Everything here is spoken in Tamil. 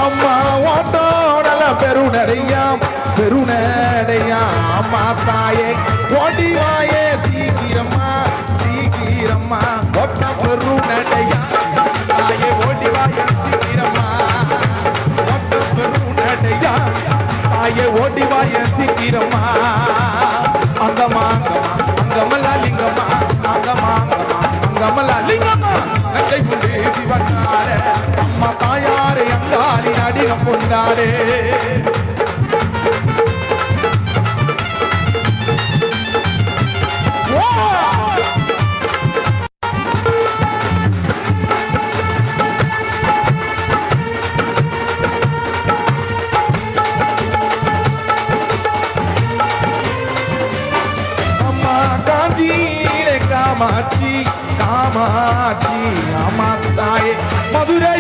அம்மா ஓட்டோடல பெருநடையாம் பெருநடையாம் அம்மா தாயே ஓடிவாயே சீக்கிரம்மா சீக்கிரம்மா ஓட்ட பெருநடையா தாயே ஓடிவாயே சீக்கிரம்மா ஓட்ட பெருநடையா தாயே ஓடிவாயே சீக்கிரம்மா அங்கம்மா அங்கமல்லா லிங்கம்மா அங்கம்மா அங்கமல்லா லிங்கம்மா நங்கை புள்ளி சிவனார அம்மா தாயாரே அங்காளி அடிகம் கொண்டாரே காமாட்சி காமாட்சி அம்மா தாயே மதுரை